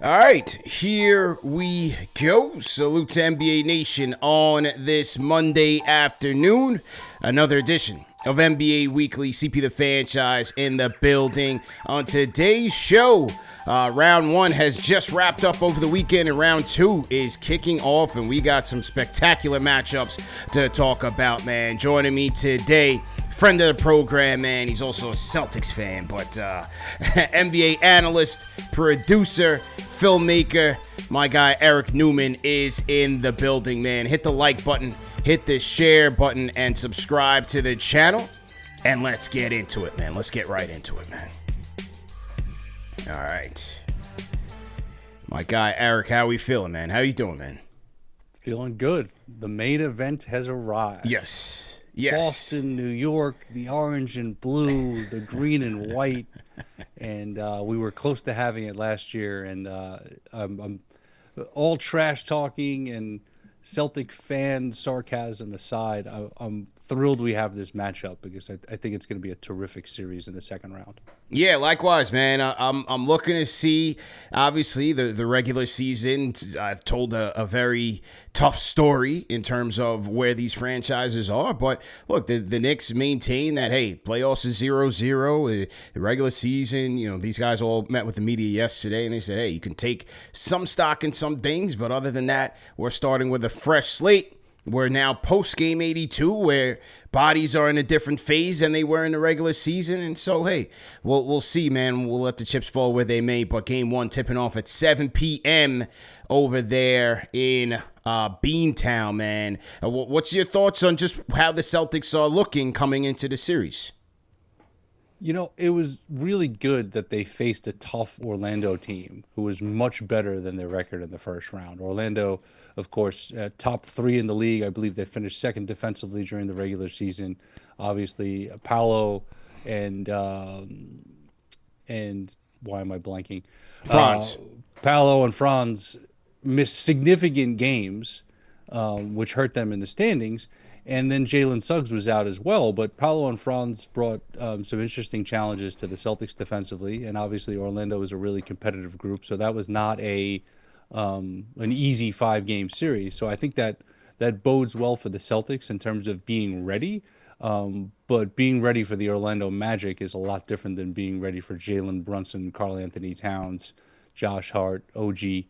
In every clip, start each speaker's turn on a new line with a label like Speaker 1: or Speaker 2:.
Speaker 1: All right, here we go. Salute to NBA Nation on this Monday afternoon. Another edition of NBA Weekly. CP the Fanchise in the building. On today's show, round one has just wrapped up over the weekend, and round two is kicking off, and we got some spectacular matchups to talk about, man. Joining me today, friend of the program, man. He's also a Celtics fan, but NBA analyst, producer, filmmaker. My guy Eric Newman is in the building, man. Hit the like button, hit the share button, and subscribe to the channel. And let's get into it, man. Let's get right into it, man. All right. My guy Eric, how we feeling, man? How you doing, man?
Speaker 2: Feeling good. The main event has arrived.
Speaker 1: Yes.
Speaker 2: Boston, New York, the orange and blue, the green and white, and we were close to having it last year. And I'm all trash talking and Celtic fan sarcasm aside, I'm thrilled we have this matchup because I think it's going to be a terrific series in the second round.
Speaker 1: Yeah, likewise, man. I'm looking to see, obviously, the regular season. I've told a very tough story in terms of where these franchises are. But look, the Knicks maintain that, hey, playoffs is 0-0. The regular season, you know, these guys all met with the media yesterday, and they said, hey, you can take some stock in some things, but other than that, we're starting with a fresh slate. We're now post-game 82, where bodies are in a different phase than they were in the regular season. And so, hey, we'll see, man. We'll let the chips fall where they may. But game one tipping off at 7 p.m. over there in Beantown, man. What's your thoughts on just how the Celtics are looking coming into the series?
Speaker 2: You know, it was really good that they faced a tough Orlando team who was much better than their record in the first round. Orlando, of course, top three in the league. I believe they finished second defensively during the regular season. Obviously, Paolo and why am I blanking?
Speaker 1: Franz.
Speaker 2: Paolo and Franz missed significant games, which hurt them in the standings. And then Jalen Suggs was out as well. But Paolo and Franz brought some interesting challenges to the Celtics defensively. And obviously Orlando is a really competitive group. So that was not an easy 5-game series. So I think that bodes well for the Celtics in terms of being ready. But being ready for the Orlando Magic is a lot different than being ready for Jalen, Brunson, Karl Anthony Towns, Josh Hart, OG,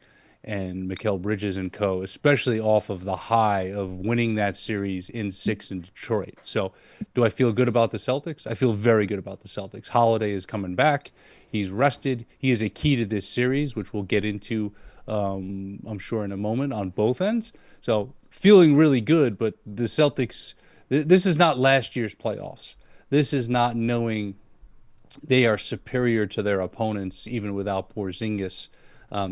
Speaker 2: and Mikal Bridges and co., especially off of the high of winning that series in 6 in Detroit. So do I feel good about the Celtics? I feel very good about the Celtics. Holiday is coming back. He's rested. He is a key to this series, which we'll get into, I'm sure, in a moment on both ends. So feeling really good, but the Celtics, this is not last year's playoffs. This is not knowing they are superior to their opponents, even without Porzingis.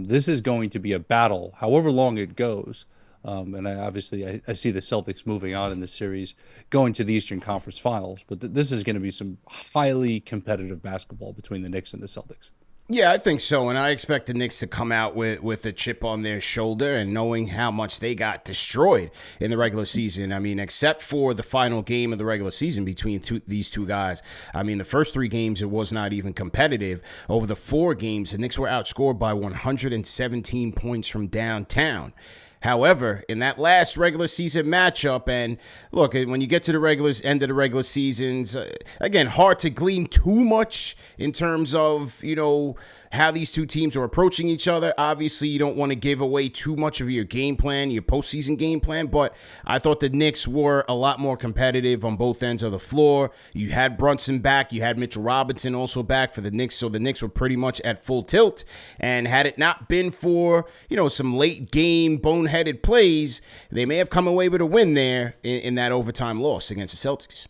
Speaker 2: This is going to be a battle, however long it goes. And I see the Celtics moving on in the series, going to the Eastern Conference Finals. But this is going to be some highly competitive basketball between the Knicks and the Celtics.
Speaker 1: Yeah, I think so, and I expect the Knicks to come out with a chip on their shoulder and knowing how much they got destroyed in the regular season. I mean, except for the final game of the regular season between these two guys. I mean, the first 3 games, it was not even competitive. Over the 4 games, the Knicks were outscored by 117 points from downtown. However, in that last regular season matchup, and look, when you get to the end of the regular seasons, again, hard to glean too much in terms of, you know, how these two teams are approaching each other. Obviously, you don't want to give away too much of your game plan, your postseason game plan, but I thought the Knicks were a lot more competitive on both ends of the floor. You had Brunson back. You had Mitchell Robinson also back for the Knicks, so the Knicks were pretty much at full tilt. And had it not been for, you know, some late game boneheaded plays, they may have come away with a win there in that overtime loss against the Celtics.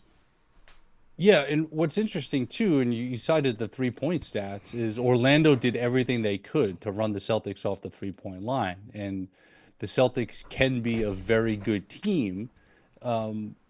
Speaker 2: Yeah, and what's interesting, too, and you cited the three-point stats, is Orlando did everything they could to run the Celtics off the three-point line. And the Celtics can be a very good team,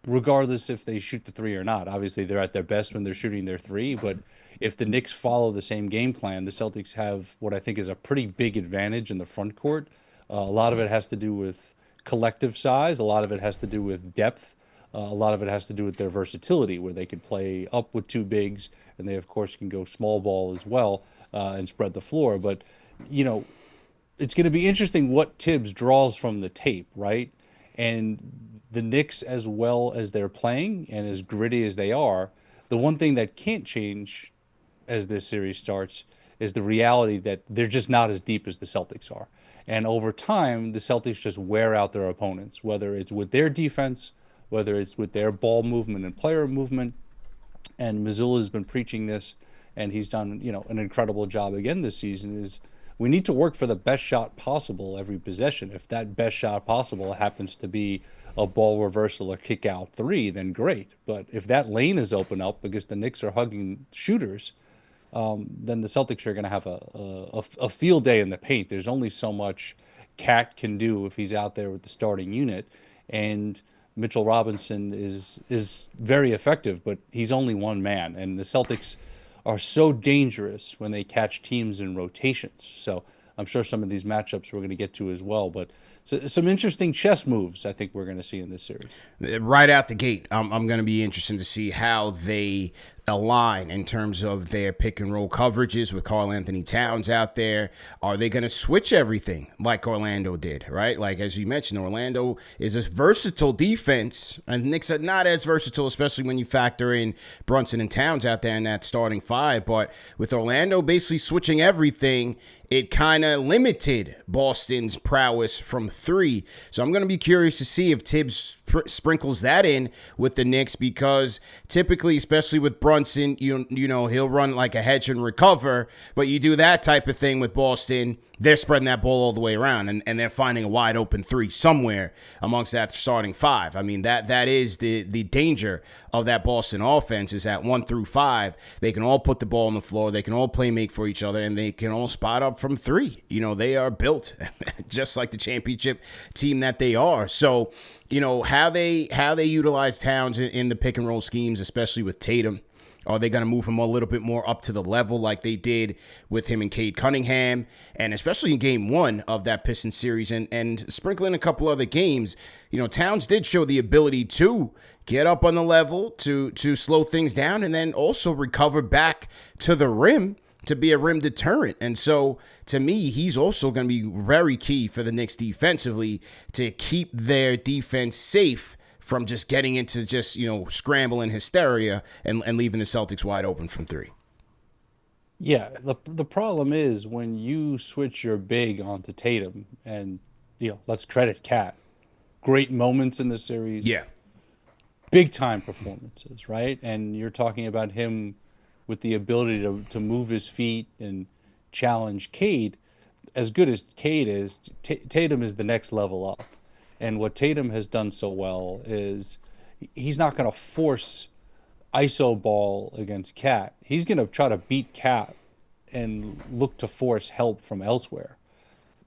Speaker 2: regardless if they shoot the three or not. Obviously, they're at their best when they're shooting their three, but if the Knicks follow the same game plan, the Celtics have what I think is a pretty big advantage in the front court. A lot of it has to do with collective size. A lot of it has to do with depth. A lot of it has to do with their versatility, where they can play up with 2 bigs, and they, of course, can go small ball as well and spread the floor. But, you know, it's going to be interesting what Tibbs draws from the tape, right? And the Knicks, as well as they're playing and as gritty as they are, the one thing that can't change as this series starts is the reality that they're just not as deep as the Celtics are. And over time, the Celtics just wear out their opponents, whether it's with their defense, whether it's with their ball movement and player movement. And Missoula's been preaching this, and he's done, an incredible job again this season. Is we need to work for the best shot possible every possession. If that best shot possible happens to be a ball reversal or kick out three, then great. But if that lane is open up because the Knicks are hugging shooters, then the Celtics are going to have a field day in the paint. There's only so much Cat can do if he's out there with the starting unit, and Mitchell Robinson is very effective, but he's only one man, and the Celtics are so dangerous when they catch teams in rotations. So I'm sure some of these matchups we're going to get to as well, but some interesting chess moves I think we're going to see in this series.
Speaker 1: Right out the gate, I'm going to be interested to see how they align in terms of their pick and roll coverages with Karl Anthony Towns out there. Are they going to switch everything like Orlando did, right? Like, as you mentioned, Orlando is a versatile defense, and the Knicks are not as versatile, especially when you factor in Brunson and Towns out there in that starting five. But with Orlando basically switching everything, it kind of limited Boston's prowess from three. So I'm going to be curious to see if Tibbs sprinkles that in with the Knicks, because typically, especially with Brunson, you know, he'll run like a hedge and recover, but you do that type of thing with Boston, they're spreading that ball all the way around, and they're finding a wide open three somewhere amongst that starting five. I mean, that is the danger of that Boston offense, is that 1 through 5, they can all put the ball on the floor, they can all play make for each other, and they can all spot up from three. You know, they are built just like the championship team that they are. So, you know, how they utilize Towns in the pick and roll schemes, especially with Tatum. Are they going to move him a little bit more up to the level like they did with him and Cade Cunningham? And especially in game 1 of that Pistons series and sprinkling a couple other games, you know, Towns did show the ability to get up on the level, to slow things down, and then also recover back to the rim to be a rim deterrent. And so, to me, he's also going to be very key for the Knicks defensively to keep their defense safe from just getting into just, you know, scrambling hysteria and leaving the Celtics wide open from three.
Speaker 2: Yeah, the problem is when you switch your big onto Tatum, and, you know, let's credit Cat. Great moments in the series.
Speaker 1: Yeah.
Speaker 2: Big time performances, right? And you're talking about him with the ability to move his feet and challenge Cade. As good as Cade is, Tatum is the next level up. And what Tatum has done so well is he's not going to force ISO ball against Cat. He's going to try to beat Cat and look to force help from elsewhere.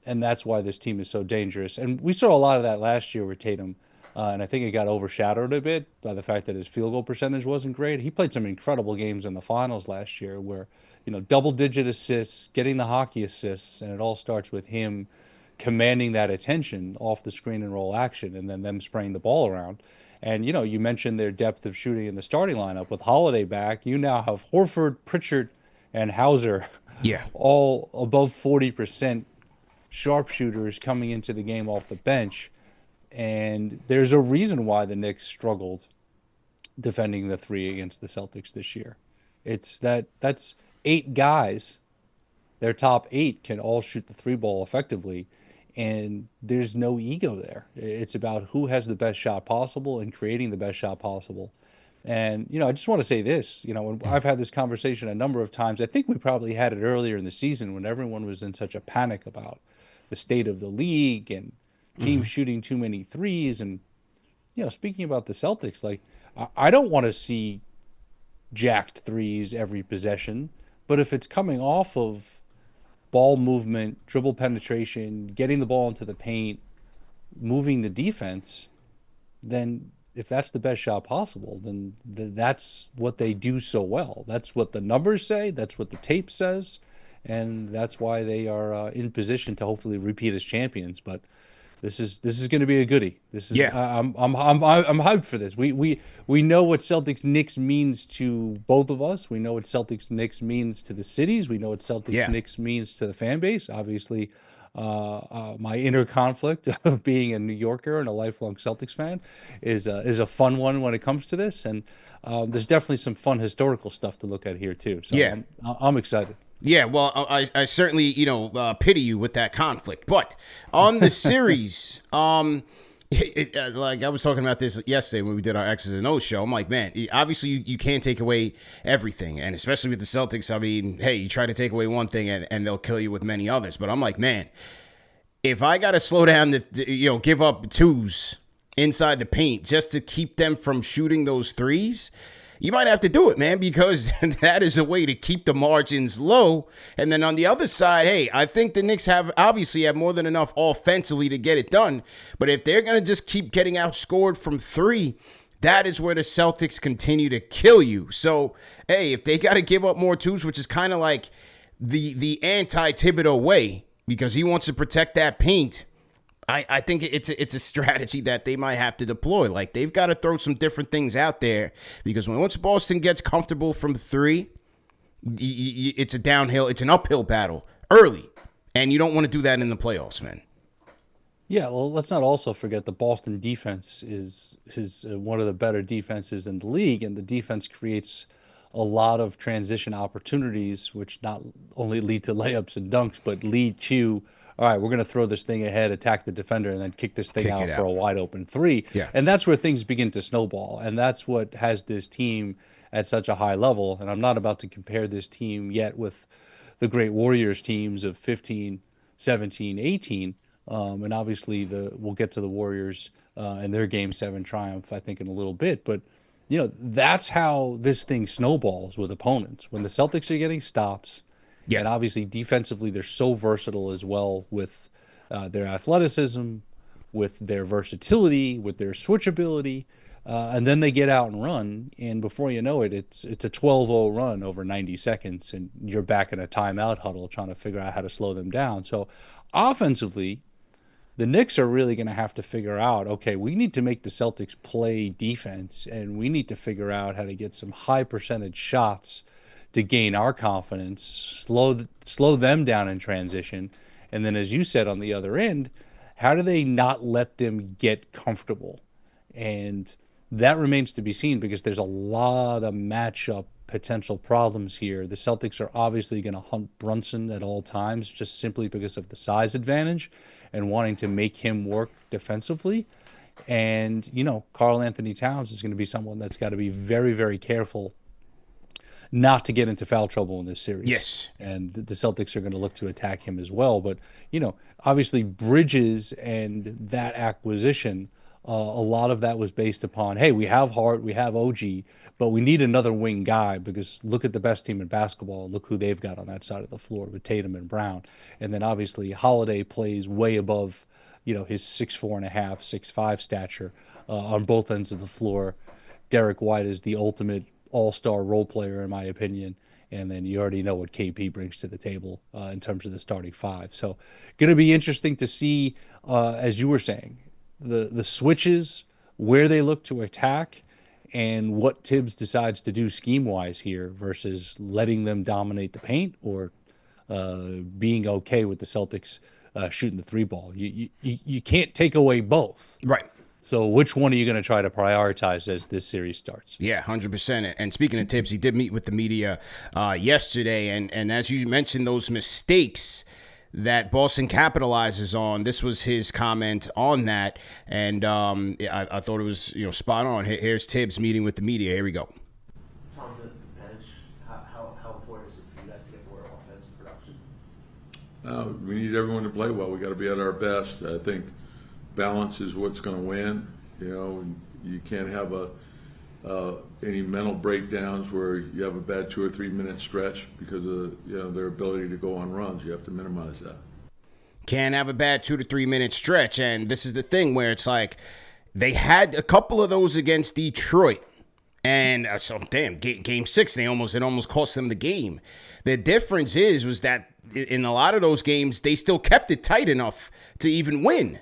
Speaker 2: And that's why this team is so dangerous. And we saw a lot of that last year with Tatum. And I think it got overshadowed a bit by the fact that his field goal percentage wasn't great. He played some incredible games in the finals last year where, you know, double-digit assists, getting the hockey assists, and it all starts with him commanding that attention off the screen and roll action, and then them spraying the ball around. And, you know, you mentioned their depth of shooting in the starting lineup. With Holiday back, you now have Horford, Pritchard, and Hauser, all above 40% sharpshooters coming into the game off the bench. And there's a reason why the Knicks struggled defending the three against the Celtics this year. It's that's 8 guys. Their top 8 can all shoot the three ball effectively, and there's no ego there. It's about who has the best shot possible and creating the best shot possible. And, you know, I just want to say this, you know, when I've had this conversation a number of times. I think we probably had it earlier in the season when everyone was in such a panic about the state of the league and teams shooting too many threes. And, you know, speaking about the Celtics, like, I don't want to see jacked threes every possession, but if it's coming off of ball movement, dribble penetration, getting the ball into the paint, moving the defense, then if that's the best shot possible, then that's what they do so well. That's what the numbers say. That's what the tape says. And that's why they are in position to hopefully repeat as champions. But this is going to be a goodie. This is I'm hyped for this. We know what Celtics Knicks means to both of us. We know what Celtics Knicks means to the cities. We know what Celtics Knicks means to the fan base. Obviously, my inner conflict of being a New Yorker and a lifelong Celtics fan is a fun one when it comes to this, and there's definitely some fun historical stuff to look at here too. So
Speaker 1: Yeah.
Speaker 2: I'm excited.
Speaker 1: Yeah, well, I certainly, pity you with that conflict. But on the series, like I was talking about this yesterday when we did our X's and O's show. I'm like, man, obviously you can't take away everything. And especially with the Celtics, I mean, hey, you try to take away one thing and they'll kill you with many others. But I'm like, man, if I got to slow down, give up twos inside the paint just to keep them from shooting those threes, you might have to do it, man, because that is a way to keep the margins low. And then on the other side, hey, I think the Knicks obviously have more than enough offensively to get it done. But if they're going to just keep getting outscored from three, that is where the Celtics continue to kill you. So, hey, if they got to give up more twos, which is kind of like the anti-Thibodeau way, because he wants to protect that paint, I think it's a strategy that they might have to deploy. Like, they've got to throw some different things out there, because once Boston gets comfortable from three, it's a downhill, it's an uphill battle early, and you don't want to do that in the playoffs, man.
Speaker 2: Yeah, well, let's not also forget the Boston defense is one of the better defenses in the league, and the defense creates a lot of transition opportunities, which not only lead to layups and dunks, but lead to, all right, we're going to throw this thing ahead, attack the defender, and then kick this thing out for a wide open three.
Speaker 1: Yeah.
Speaker 2: And that's where things begin to snowball. And that's what has this team at such a high level. And I'm not about to compare this team yet with the great Warriors teams of 15, 17, 18. And obviously we'll get to the Warriors and their Game 7 triumph, I think, in a little bit. But, that's how this thing snowballs with opponents. When the Celtics are getting stops, and obviously defensively they're so versatile as well with their athleticism, with their versatility, with their switchability, and then they get out and run, and before you know it, it's a 12-0 run over 90 seconds, and you're back in a timeout huddle trying to figure out how to slow them down. So offensively, the Knicks are really going to have to figure out, okay, we need to make the Celtics play defense, and we need to figure out how to get some high percentage shots to gain our confidence, slow them down in transition. And then, as you said, on the other end, how do they not let them get comfortable? And that remains to be seen, because there's a lot of matchup potential problems here. The Celtics are obviously going to hunt Brunson at all times, just simply because of the size advantage and wanting to make him work defensively. And, Karl Anthony Towns is going to be someone that's got to be very, very careful not to get into foul trouble in this series.
Speaker 1: Yes.
Speaker 2: And the Celtics are going to look to attack him as well. But, obviously Bridges and that acquisition, a lot of that was based upon, hey, we have Hart, we have OG, but we need another wing guy, because look at the best team in basketball. Look who they've got on that side of the floor with Tatum and Brown. And then obviously Holiday plays way above, his 6'4.5", 6'5" stature on both ends of the floor. Derek White is the ultimate all-star role player, in my opinion. And then you already know what KP brings to the table in terms of the starting five. So going to be interesting to see, as you were saying, the switches, where they look to attack, and what Tibbs decides to do scheme-wise here versus letting them dominate the paint, or being okay with the Celtics shooting the three ball. You can't take away both.
Speaker 1: Right.
Speaker 2: So which one are you going to try to prioritize as this series starts?
Speaker 1: Yeah, 100%. And speaking of Tibbs, he did meet with the media yesterday. And as you mentioned, those mistakes that Boston capitalizes on, this was his comment on that. And I thought it was spot on. Here's Tibbs meeting with the media. Here we go.
Speaker 3: On the bench, how important is it for you guys to get more offensive production?
Speaker 4: We need everyone to play well. We got to be at our best. I think balance is what's going to win. You can't have any mental breakdowns where you have a bad 2 or 3 minute stretch because of their ability to go on runs. You have to minimize that.
Speaker 1: Can't have a bad 2 to 3 minute stretch, and this is the thing where it's like they had a couple of those against Detroit, and so game 6 it almost cost them the game. The difference was that in a lot of those games they still kept it tight enough to even win.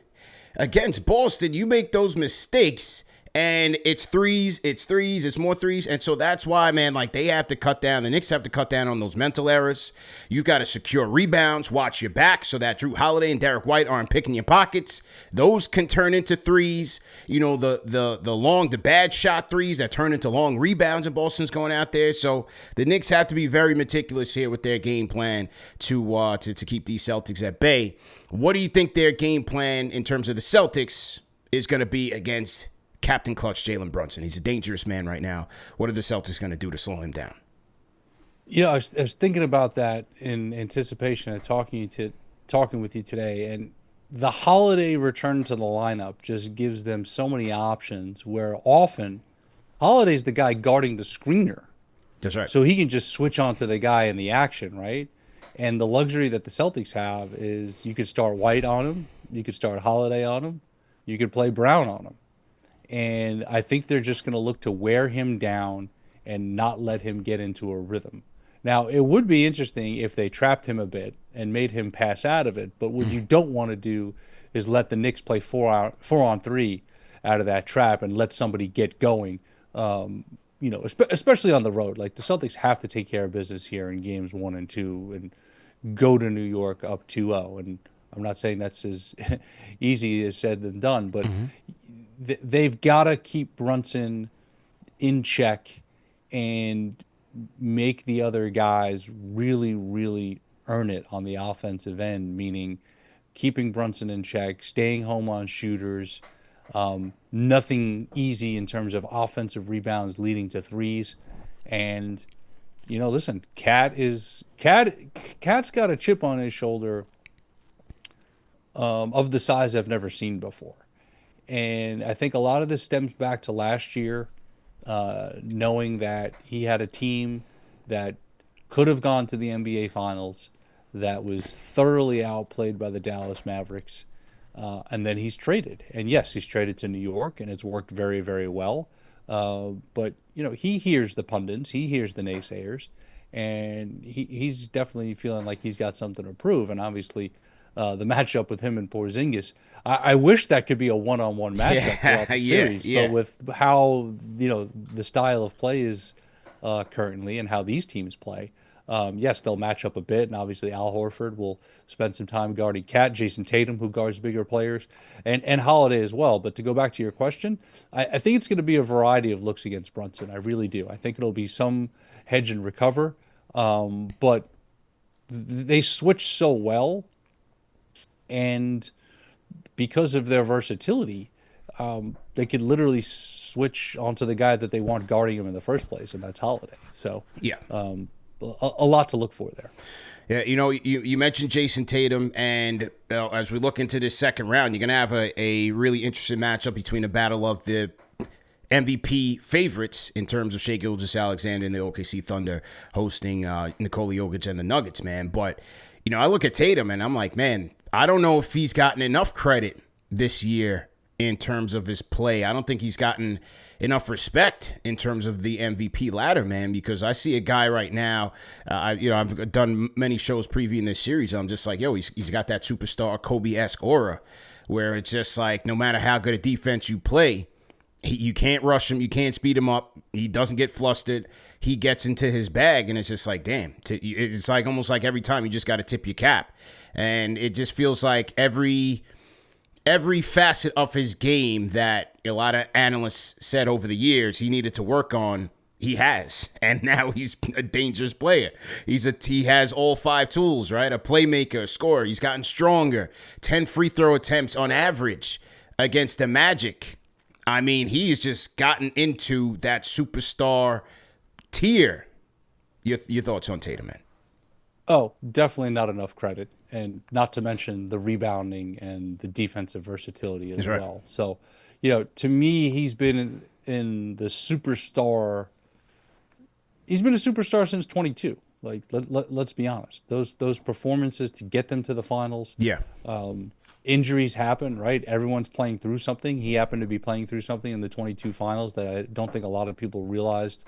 Speaker 1: Against Boston, you make those mistakes And it's threes, it's more threes. And so that's why, man, like they have to cut down. The Knicks have to cut down on those mental errors. You've got to secure rebounds, watch your back so that Drew Holiday and Derek White aren't picking your pockets. Those can turn into threes. You know, the bad shot threes that turn into long rebounds, and Boston's going out there. So the Knicks have to be very meticulous here with their game plan to keep these Celtics at bay. What do you think their game plan in terms of the Celtics is going to be against Captain Clutch Jalen Brunson? He's a dangerous man right now. What are the Celtics going to do to slow him down?
Speaker 2: I was thinking about that in anticipation of talking with you today, and the Holiday return to the lineup just gives them so many options where often Holiday's the guy guarding the screener.
Speaker 1: That's right.
Speaker 2: So he can just switch on to the guy in the action, right? And the luxury that the Celtics have is you could start White on him, you could start Holiday on him, you could play Brown on him. And I think they're just going to look to wear him down and not let him get into a rhythm. Now, it would be interesting if they trapped him a bit and made him pass out of it. But what you don't want to do is let the Knicks play 4-on-3 out of that trap and let somebody get going, especially on the road. Like the Celtics have to take care of business here in games 1 and 2 and go to New York up 2-0. And I'm not saying that's as easy as said than done, but they've got to keep Brunson in check and make the other guys really, really earn it on the offensive end, meaning keeping Brunson in check, staying home on shooters, nothing easy in terms of offensive rebounds leading to threes. And, listen, Cat's got a chip on his shoulder of the size I've never seen before. And I think a lot of this stems back to last year, knowing that he had a team that could have gone to the NBA Finals, that was thoroughly outplayed by the Dallas Mavericks, and then he's traded. And yes, he's traded to New York, and it's worked very, very well. But, he hears the pundits, he hears the naysayers, and he's definitely feeling like he's got something to prove. And obviously, the matchup with him and Porzingis, I wish that could be a one-on-one matchup throughout the series. But with how the style of play is currently and how these teams play, yes, they'll match up a bit. And obviously, Al Horford will spend some time guarding Cat, Jayson Tatum, who guards bigger players, and Holiday as well. But to go back to your question, I think it's going to be a variety of looks against Brunson. I really do. I think it'll be some hedge and recover, but they switch so well. And because of their versatility, they could literally switch onto the guy that they want guarding him in the first place, and that's Holiday. So, a lot to look for there.
Speaker 1: Yeah, you mentioned Jayson Tatum, and as we look into this second round, you're going to have a really interesting matchup between a battle of the MVP favorites in terms of Shai Gilgeous-Alexander and the OKC Thunder hosting Nikola Jokic and the Nuggets, man. But, I look at Tatum, and I'm like, man, I don't know if he's gotten enough credit this year in terms of his play. I don't think he's gotten enough respect in terms of the MVP ladder, man, because I see a guy right now, I've done many shows previewing this series, and I'm just like, he's got that superstar Kobe-esque aura where it's just like no matter how good a defense you play, you can't rush him, you can't speed him up, he doesn't get flustered, he gets into his bag, and it's just like, damn, it's like almost like every time you just got to tip your cap. And it just feels like every facet of his game that a lot of analysts said over the years he needed to work on, he has. And now he's a dangerous player. He has all 5 tools, right? A playmaker, a scorer. He's gotten stronger. 10 free throw attempts on average against the Magic. I mean, he's just gotten into that superstar tier. Your thoughts on Tatum, man?
Speaker 2: Oh, definitely not enough credit, and not to mention the rebounding and the defensive versatility as well. So, to me, he's been in the superstar. He's been a superstar since 22. Like, let's be honest. Those performances to get them to the finals. Yeah. Injuries happen, right? Everyone's playing through something. He happened to be playing through something in the 22 finals that I don't think a lot of people realized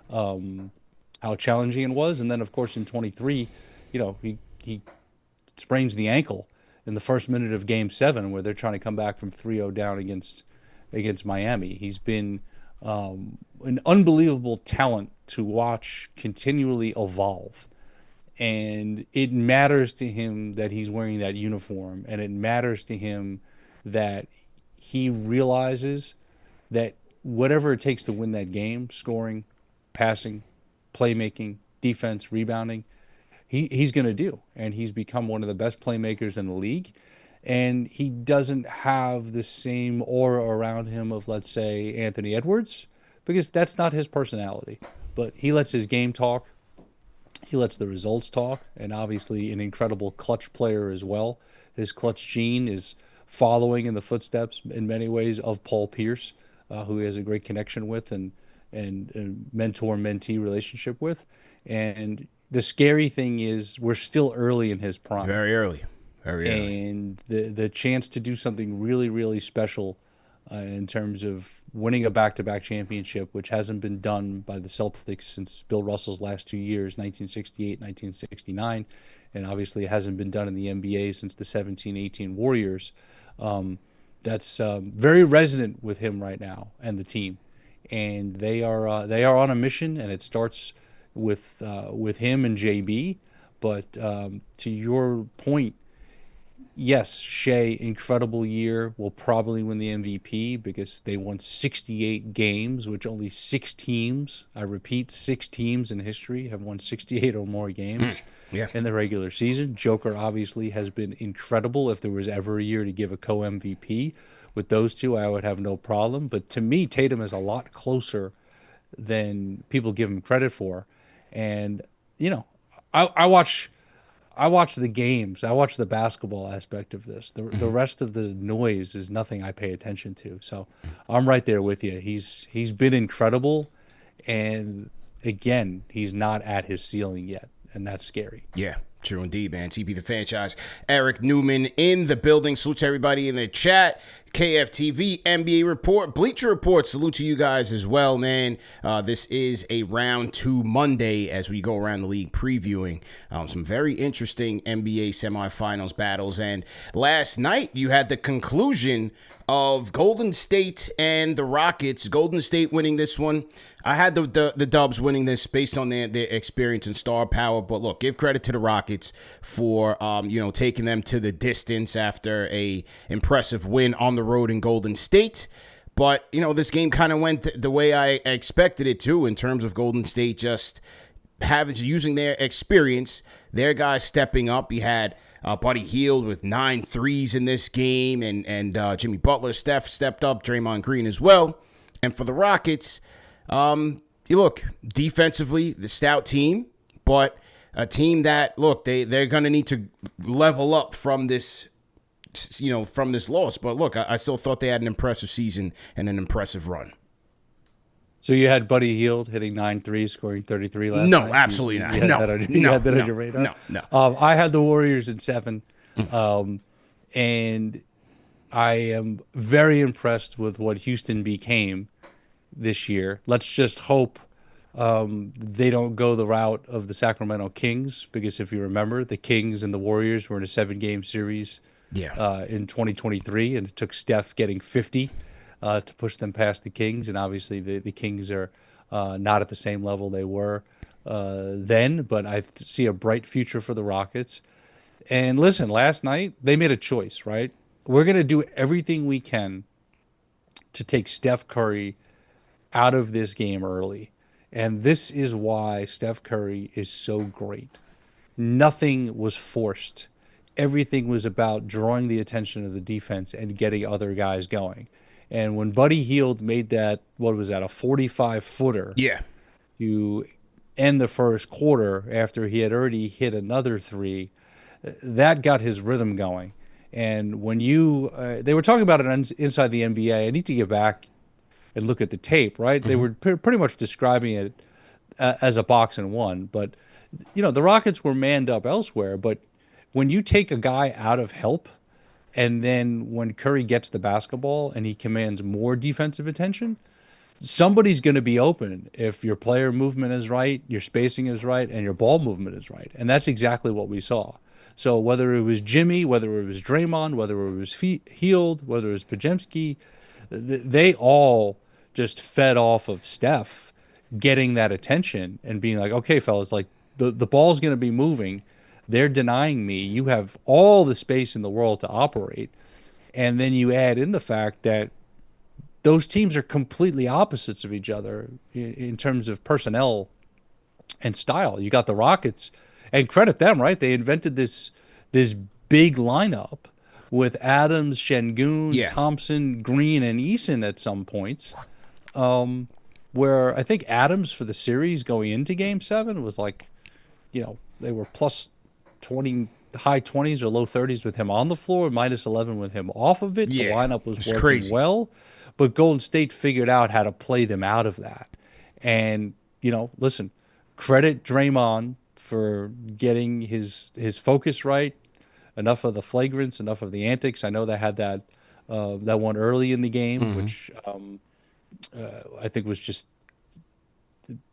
Speaker 2: how challenging it was. And then, of course, in 23, he sprains the ankle in the first minute of Game 7, where they're trying to come back from 3-0 down against against Miami. He's been an unbelievable talent to watch continually evolve. And it matters to him that he's wearing that uniform, and it matters to him that he realizes that whatever it takes to win that game, scoring, passing, playmaking, defense, rebounding, he's going to do. And he's become one of the best playmakers in the league. And he doesn't have the same aura around him of, let's say, Anthony Edwards, because that's not his personality. But he lets his game talk. He lets the results talk, and obviously an incredible clutch player as well. His clutch gene is following in the footsteps in many ways of Paul Pierce, who he has a great connection with and mentor-mentee relationship with. And the scary thing is we're still early in his prime.
Speaker 1: Very early. Very early.
Speaker 2: And the chance to do something really, really special in terms of winning a back-to-back championship, which hasn't been done by the Celtics since Bill Russell's last 2 years, 1968, 1969, and obviously it hasn't been done in the NBA since the 17-18 Warriors. That's very resonant with him right now and the team, and they are on a mission, and it starts with him and JB. But to your point, yes, Shea, incredible year, will probably win the MVP because they won 68 games, which only 6 teams, I repeat, 6 teams in history have won 68 or more games in the regular season. Joker obviously has been incredible. If there was ever a year to give a co-MVP with those two, I would have no problem. But to me, Tatum is a lot closer than people give him credit for. And, you know, I watch the games. I watch the basketball aspect of this. The rest of the noise is nothing I pay attention to. So I'm right there with you. He's been incredible, and again, he's not at his ceiling yet, and that's scary.
Speaker 1: Yeah, true indeed, man. TP the Fanchise, Eric Newman in the building. Salute to everybody in the chat. KFTV, NBA Report, Bleacher Report. Salute to you guys as well, man. This is a round 2 Monday as we go around the league previewing some very interesting NBA semifinals battles. And last night you had the conclusion of Golden State and the Rockets. Golden State winning this one. I had the Dubs winning this based on their experience and star power. But look, give credit to the Rockets for taking them to the distance after a impressive win on the road in Golden State. But this game kind of went the way I expected it to, in terms of Golden State just using their experience, their guys stepping up. You had Buddy Hield with 9 threes in this game, and Jimmy Butler, Steph stepped up, Draymond Green as well. And for the Rockets, you look, defensively, the stout team, but a team that, look, they're going to need to level up from this loss. But look, I still thought they had an impressive season and an impressive run.
Speaker 2: So you had Buddy Hield hitting 9 threes, scoring 33 last night?
Speaker 1: No, absolutely not.
Speaker 2: You had that on your radar?
Speaker 1: No.
Speaker 2: I had the Warriors in 7, and I am very impressed with what Houston became this year. Let's just hope they don't go the route of the Sacramento Kings, because if you remember, the Kings and the Warriors were in a 7-game series in 2023, and it took Steph getting 50 to push them past the Kings. And obviously the Kings are not at the same level they were then, but I see a bright future for the Rockets. And listen, last night they made a choice, right? We're going to do everything we can to take Steph Curry out of this game early. And this is why Steph Curry is so great. Nothing was forced. Everything was about drawing the attention of the defense and getting other guys going. And when Buddy Hield made that, what was that, a 45-footer?
Speaker 1: Yeah.
Speaker 2: To end the first quarter after he had already hit another 3, that got his rhythm going. And when they were talking about it inside the NBA, I need to get back and look at the tape, right? They were pretty much describing it as a box and one. But, the Rockets were manned up elsewhere. But when you take a guy out of help, and then when Curry gets the basketball and he commands more defensive attention, somebody's going to be open if your player movement is right, your spacing is right, and your ball movement is right. And that's exactly what we saw. So whether it was Jimmy, whether it was Draymond, whether it was Hield, whether it was Podziemski, they all just fed off of Steph getting that attention and being like, okay, fellas, like the ball's going to be moving. They're denying me. You have all the space in the world to operate. And then you add in the fact that those teams are completely opposites of each other in terms of personnel and style. You got the Rockets, and credit them, right? They invented this big lineup with Adams, Şengün, Thompson, Green, and Eason at some points. Where I think Adams for the series going into Game 7 was like, they were plus 20, high 20s or low 30s with him on the floor, minus 11 with him off of it. The lineup was working crazy. Well, but Golden State figured out how to play them out of that. And, listen, credit Draymond for getting his focus right, enough of the flagrants, enough of the antics. I know they had that one early in the game, which I think was just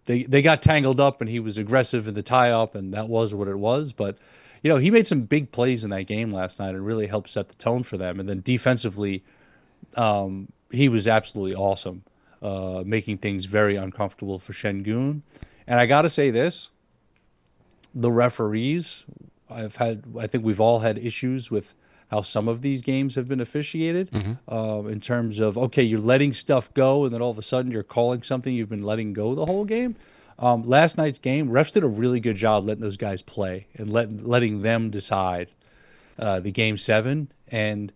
Speaker 2: they got tangled up and he was aggressive in the tie-up, and that was what it was. But, he made some big plays in that game last night and really helped set the tone for them. And then defensively, he was absolutely awesome, making things very uncomfortable for Şengün. And I got to say this, the referees, I think we've all had issues with how some of these games have been officiated in terms of, okay, you're letting stuff go and then all of a sudden you're calling something you've been letting go the whole game. Last night's game, refs did a really good job letting those guys play and letting them decide the Game 7. And,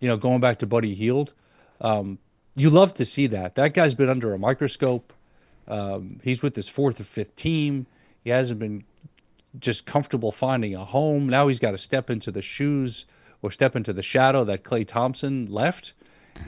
Speaker 2: going back to Buddy Hield, you love to see that. That guy's been under a microscope. He's with his fourth or fifth team. He hasn't been just comfortable finding a home. Now he's got to step into the shoes or step into the shadow that Klay Thompson left,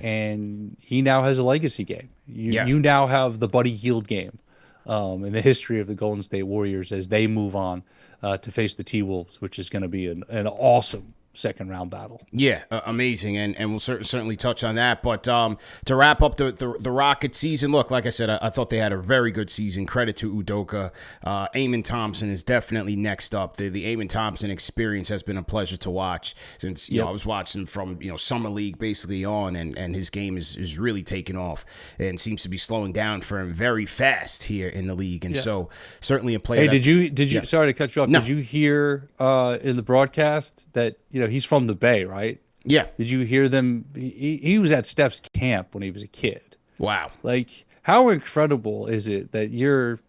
Speaker 2: and he now has a legacy game. You now have the Buddy Hield game in the history of the Golden State Warriors as they move on to face the T-Wolves, which is going to be an awesome second round battle.
Speaker 1: Yeah, amazing, and we'll certainly touch on that. But to wrap up the Rockets season, look, like I said, I thought they had a very good season. Credit to Udoka. Amen Thompson is definitely next up. The Amen Thompson experience has been a pleasure to watch since I was watching from summer league basically on, and his game is really taking off and seems to be slowing down for him very fast here in the league. And so certainly a player.
Speaker 2: Hey, did you? Sorry to cut you off.
Speaker 1: No.
Speaker 2: Did you hear in the broadcast that he's from the Bay, right?
Speaker 1: Yeah.
Speaker 2: Did you hear them? He was at Steph's camp when he was a kid.
Speaker 1: Wow.
Speaker 2: Like, how incredible is it that you're,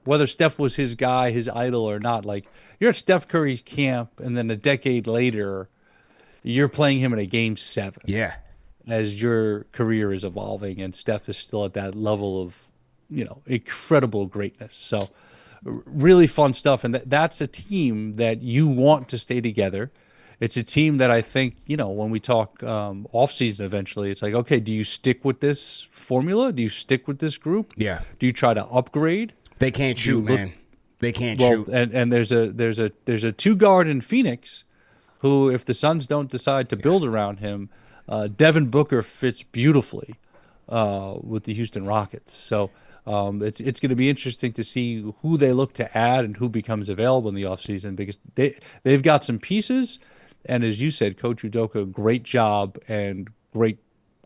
Speaker 2: whether Steph was his guy, his idol or not, like you're at Steph Curry's camp, and then a decade later, you're playing him in a Game 7.
Speaker 1: Yeah.
Speaker 2: As your career is evolving, and Steph is still at that level of, incredible greatness. So, really fun stuff, and that's a team that you want to stay together. It's a team that I think, when we talk off-season eventually, it's like, okay, do you stick with this formula? Do you stick with this group?
Speaker 1: Yeah.
Speaker 2: Do you try to upgrade?
Speaker 1: They can't shoot, man. They can't shoot.
Speaker 2: And there's a two-guard in Phoenix who, if the Suns don't decide to build around him, Devin Booker fits beautifully with the Houston Rockets. So it's going to be interesting to see who they look to add and who becomes available in the offseason, because they've got some pieces. And as you said, Coach Udoka, great job and great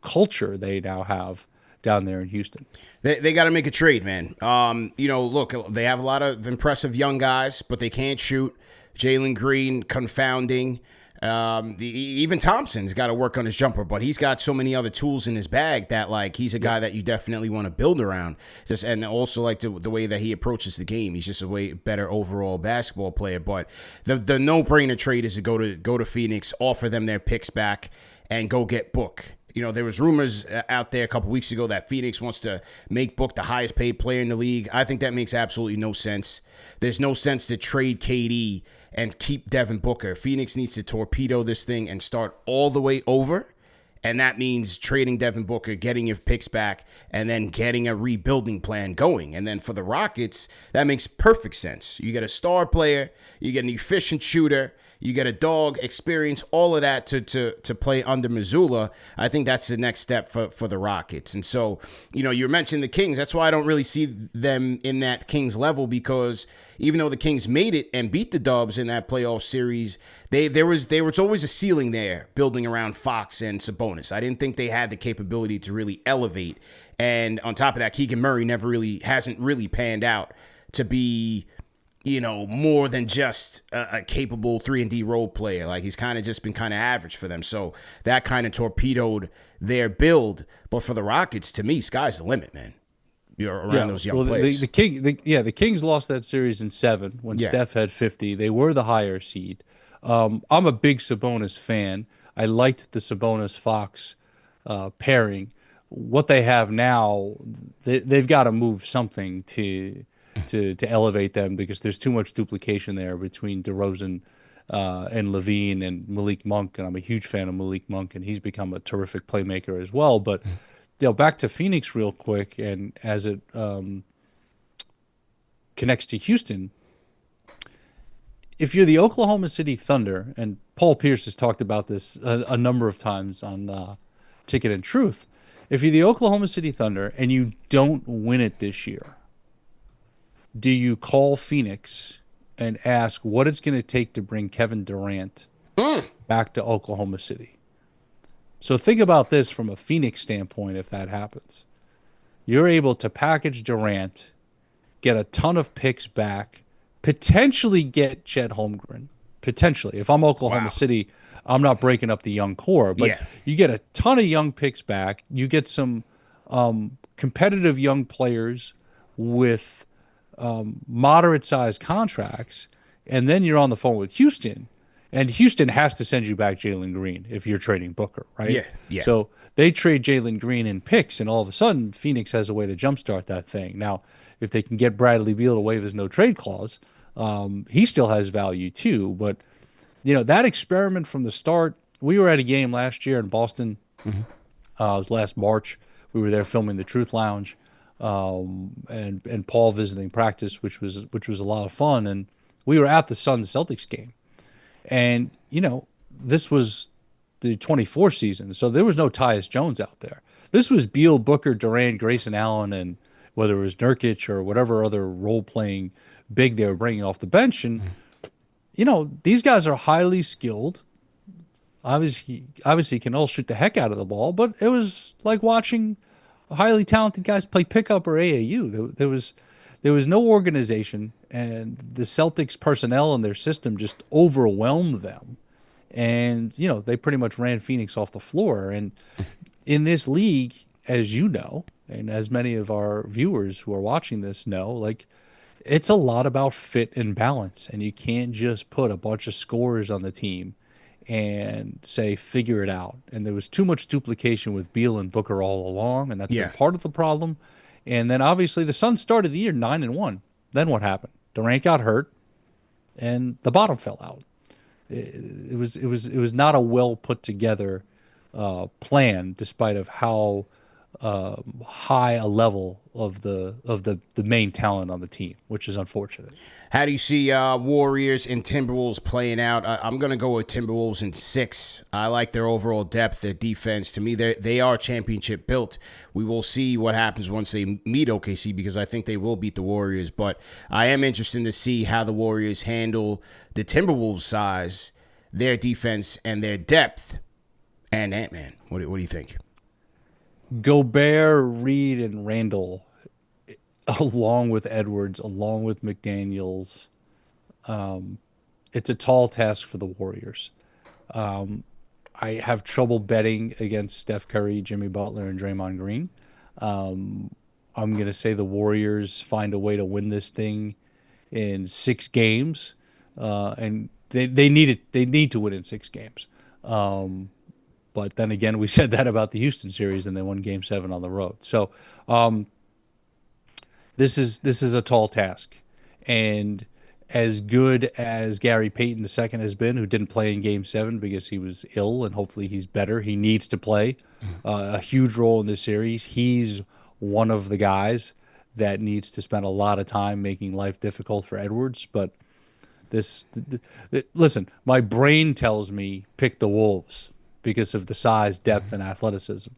Speaker 2: culture they now have down there in Houston.
Speaker 1: They got to make a trade, man. Look, they have a lot of impressive young guys, but they can't shoot. Jalen Green, confounding. Even Thompson's got to work on his jumper, but he's got so many other tools in his bag that, like, he's a guy that you definitely want to build around. And also, like, the way that he approaches the game, he's just a way better overall basketball player. But the no-brainer trade is to go to Phoenix, offer them their picks back, and go get Book. There was rumors out there a couple weeks ago that Phoenix wants to make Book the highest paid player in the league. I think that makes absolutely no sense. There's no sense to trade KD and keep Devin Booker. Phoenix needs to torpedo this thing and start all the way over. And that means trading Devin Booker, getting your picks back, and then getting a rebuilding plan going. And then for the Rockets, that makes perfect sense. You get a star player, you get an efficient shooter, You get a dog experience, all of that to play under Missoula. I think that's the next step for the Rockets. And so, you mentioned the Kings. That's why I don't really see them in that Kings level, because even though the Kings made it and beat the Dubs in that playoff series, there was always a ceiling there building around Fox and Sabonis. I didn't think they had the capability to really elevate. And on top of that, Keegan Murray hasn't really panned out to be, more than just a capable 3-and-D role player. Like, he's kind of just been kind of average for them. So that kind of torpedoed their build. But for the Rockets, to me, sky's the limit, man. You're around those young players.
Speaker 2: The Kings lost that series in 7 when Steph had 50. They were the higher seed. I'm a big Sabonis fan. I liked the Sabonis-Fox pairing. What they have now, they've got to move something to elevate them, because there's too much duplication there between DeRozan and Levine and Malik Monk, and I'm a huge fan of Malik Monk, and he's become a terrific playmaker as well. But back to Phoenix real quick, and as it connects to Houston, if you're the Oklahoma City Thunder, and Paul Pierce has talked about this a number of times on Ticket and Truth, if you're the Oklahoma City Thunder and you don't win it this year, do you call Phoenix and ask what it's going to take to bring Kevin Durant back to Oklahoma City? So think about this from a Phoenix standpoint. If that happens, you're able to package Durant, get a ton of picks back, potentially get Chet Holmgren. Potentially. If I'm Oklahoma City, I'm not breaking up the young core, but you get a ton of young picks back. You get some competitive young players with moderate-sized contracts, and then you're on the phone with Houston, and Houston has to send you back Jalen Green if you're trading Booker, right?
Speaker 1: Yeah.
Speaker 2: So they trade Jalen Green in picks, and all of a sudden, Phoenix has a way to jumpstart that thing. Now, if they can get Bradley Beal to waive his no-trade clause, he still has value too. But, that experiment from the start, we were at a game last year in Boston. It was last March. We were there filming the Truth Lounge. And Paul visiting practice, which was a lot of fun. And we were at the Suns-Celtics game. And, this was the 24 season, so there was no Tyus Jones out there. This was Beal, Booker, Durant, Grayson Allen, and whether it was Nurkic or whatever other role-playing big they were bringing off the bench. And, these guys are highly skilled. Obviously can all shoot the heck out of the ball, but it was like watching highly talented guys play pickup or AAU. There was no organization, and the Celtics personnel and their system just overwhelmed them. And, they pretty much ran Phoenix off the floor. And in this league, as you know, and as many of our viewers who are watching this know, like, it's a lot about fit and balance, and you can't just put a bunch of scorers on the team and say, figure it out. And there was too much duplication with Beal and Booker all along, and that's been part of the problem. And then obviously the Suns started the year 9-1. Then what happened? Durant got hurt, and the bottom fell out. It was not a well put together plan, despite of how high a level of the main talent on the team, which is unfortunate.
Speaker 1: How do you see Warriors and Timberwolves playing out? I'm going to go with Timberwolves in 6. I like their overall depth, their defense. To me, they are championship built. We will see what happens once they meet OKC, because I think they will beat the Warriors. But I am interested to see how the Warriors handle the Timberwolves' size, their defense, and their depth. And Ant-Man, what do you think?
Speaker 2: Gobert, Reed, and Randall, along with Edwards, along with McDaniels, it's a tall task for the Warriors. I have trouble betting against Steph Curry, Jimmy Butler, and Draymond Green. I'm going to say the Warriors find a way to win this thing in 6 games, and they need to win in 6 games. But then again, we said that about the Houston series, and they won Game 7 on the road. So this is a tall task. And as good as Gary Payton II has been, who didn't play in Game 7 because he was ill, and hopefully he's better. He needs to play a huge role in this series. He's one of the guys that needs to spend a lot of time making life difficult for Edwards. But Listen, my brain tells me pick the Wolves because of the size, depth, and athleticism.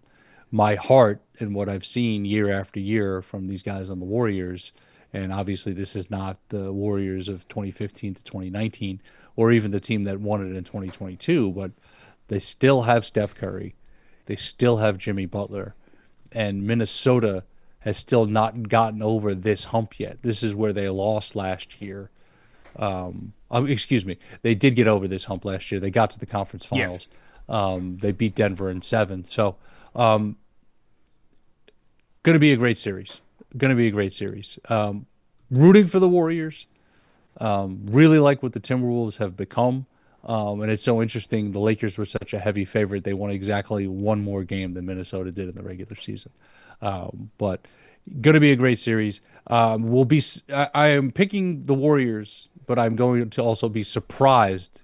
Speaker 2: My heart and what I've seen year after year from these guys on the Warriors, and obviously this is not the Warriors of 2015 to 2019 or even the team that won it in 2022, but they still have Steph Curry. They still have Jimmy Butler. And Minnesota has still not gotten over this hump yet. This is where they lost last year. Excuse me. They did get over this hump last year. They got to the conference finals. Yeah. They beat Denver in 7. So, going to be a great series. Rooting for the Warriors. Really like what the Timberwolves have become. And it's so interesting. The Lakers were such a heavy favorite. They won exactly one more game than Minnesota did in the regular season. But going to be a great series. I am picking the Warriors, but I'm going to also be surprised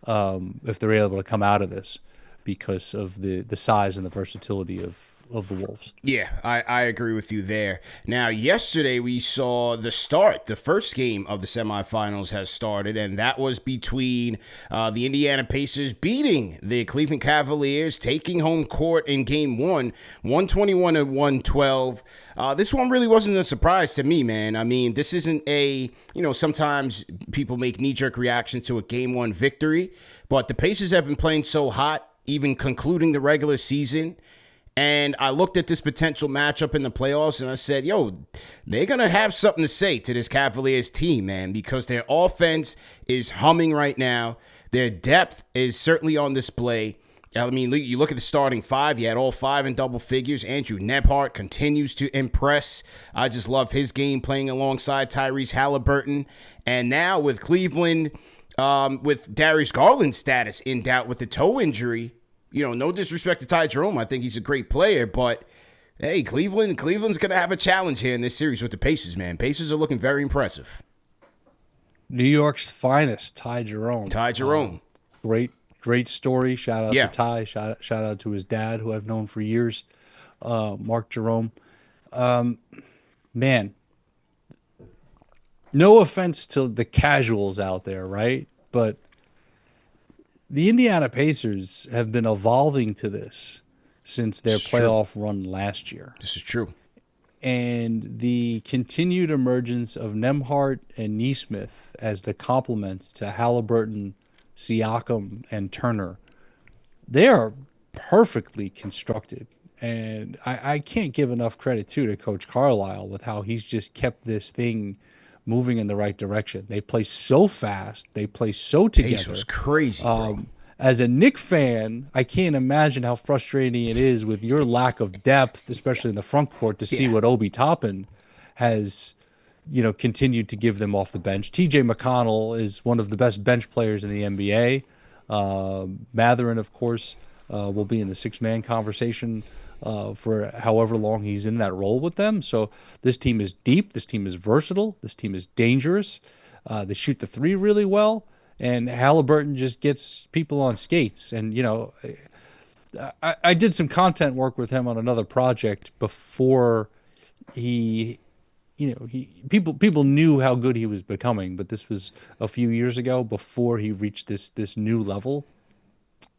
Speaker 2: if they're able to come out of this because of the size and the versatility of the Wolves.
Speaker 1: Yeah, I agree with you there. Now, yesterday we saw the first game of the semifinals has started, and that was between the Indiana Pacers beating the Cleveland Cavaliers, taking home court in game 1, 121-112. This one really wasn't a surprise to me, man. I mean, this isn't sometimes people make knee-jerk reactions to a game 1 victory, but the Pacers have been playing so hot, even concluding the regular season. And I looked at this potential matchup in the playoffs, and I said, they're going to have something to say to this Cavaliers team, man, because their offense is humming right now. Their depth is certainly on display. I mean, you look at the starting 5. You had all 5 in double figures. Andrew Nebhart continues to impress. I just love his game playing alongside Tyrese Halliburton. And now with Cleveland, with Darius Garland's status in doubt with the toe injury, no disrespect to Ty Jerome. I think he's a great player, but hey, Cleveland's going to have a challenge here in this series with the Pacers, man. Pacers are looking very impressive.
Speaker 2: New York's finest, Ty Jerome. Great story. Shout out to Ty. Shout out to his dad, who I've known for years, Mark Jerome. Man, no offense to the casuals out there, right? But the Indiana Pacers have been evolving to this since their playoff run last year.
Speaker 1: This is true.
Speaker 2: And the continued emergence of Nembhard and Nesmith as the complements to Halliburton, Siakam, and Turner, they are perfectly constructed. And I can't give enough credit, to Coach Carlisle with how he's just kept this thing moving in the right direction. They play so fast. They play so together.
Speaker 1: Pace was crazy, bro.
Speaker 2: As a Knicks fan, I can't imagine how frustrating it is with your lack of depth, especially in the front court, to see what Obi Toppin has, continued to give them off the bench. TJ McConnell is one of the best bench players in the NBA. Mathurin, of course, will be in the 6-man conversation for however long he's in that role with them. So this team is deep. This team is versatile. This team is dangerous. They shoot the 3 really well. And Halliburton just gets people on skates. And, I did some content work with him on another project before people knew how good he was becoming. But this was a few years ago before he reached this new level.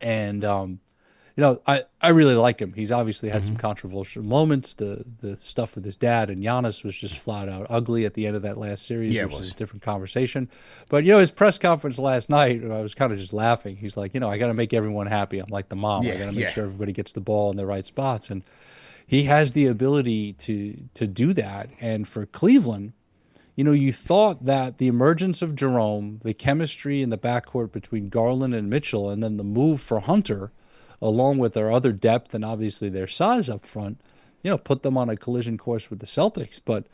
Speaker 2: And, I really like him. He's obviously had some controversial moments. The stuff with his dad and Giannis was just flat out ugly at the end of that last series, which is a different conversation. But, his press conference last night, I was kind of just laughing. He's like, I got to make everyone happy. I'm like the mom. I got to make sure everybody gets the ball in the right spots. And he has the ability to do that. And for Cleveland, you thought that the emergence of Jerome, the chemistry in the backcourt between Garland and Mitchell, and then the move for Hunter, along with their other depth and obviously their size up front, put them on a collision course with the Celtics. But,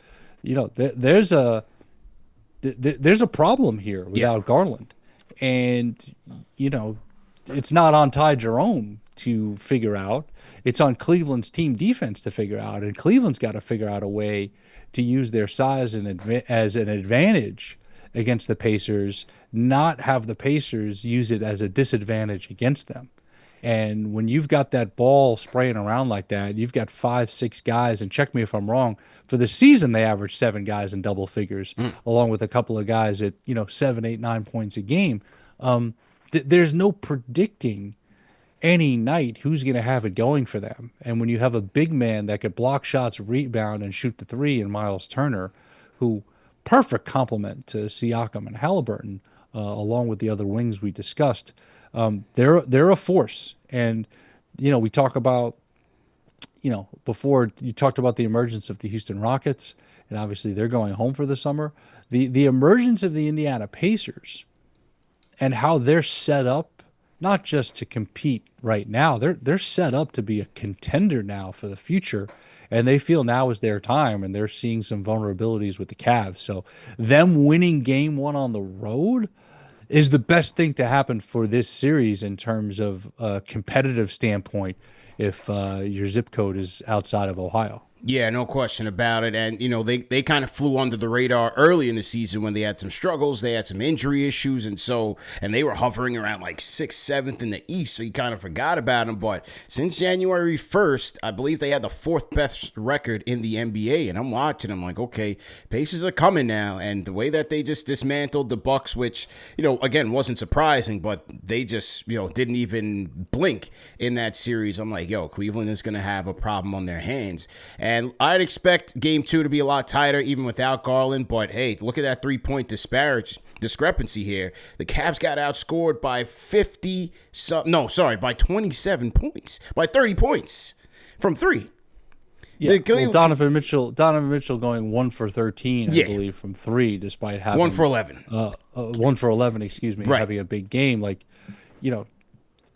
Speaker 2: there's a problem here without Garland. And, it's not on Ty Jerome to figure out. It's on Cleveland's team defense to figure out. And Cleveland's got to figure out a way to use their size as an advantage against the Pacers, not have the Pacers use it as a disadvantage against them. And when you've got that ball spraying around like that, you've got 5, 6 guys, and check me if I'm wrong, for the season they average 7 guys in double figures, along with a couple of guys at 7, 8, 9 points a game. There's no predicting any night who's going to have it going for them. And when you have a big man that could block shots, rebound, and shoot the three in Miles Turner, who perfect complement to Siakam and Halliburton, along with the other wings we discussed, they're a force. And we talk about, before you talked about the emergence of the Houston Rockets, and obviously they're going home for the summer. The emergence of the Indiana Pacers and how they're set up, not just to compete right now, they're set up to be a contender now for the future, and they feel now is their time, and they're seeing some vulnerabilities with the Cavs. So them winning game 1 on the road is the best thing to happen for this series in terms of a competitive standpoint if your zip code is outside of Ohio.
Speaker 1: Yeah, no question about it. And, they kind of flew under the radar early in the season when they had some struggles. They had some injury issues. And they were hovering around like 6th, 7th in the East. So you kind of forgot about them. But since January 1st, I believe they had the 4th best record in the NBA. And I'm watching. I'm like, okay, Pacers are coming now. And the way that they just dismantled the Bucks, which, again, wasn't surprising, but they just, didn't even blink in that series. I'm like, Cleveland is going to have a problem on their hands. And I'd expect game 2 to be a lot tighter, even without Garland. But, hey, look at that 3-point discrepancy here. The Cavs got outscored by by 27 points, by 30 points from 3.
Speaker 2: Yeah, Donovan Mitchell going 1 for 13, I believe, from 3, despite having
Speaker 1: 1 for 11.
Speaker 2: 1 for 11, excuse me,
Speaker 1: right.
Speaker 2: Having a big game. Like,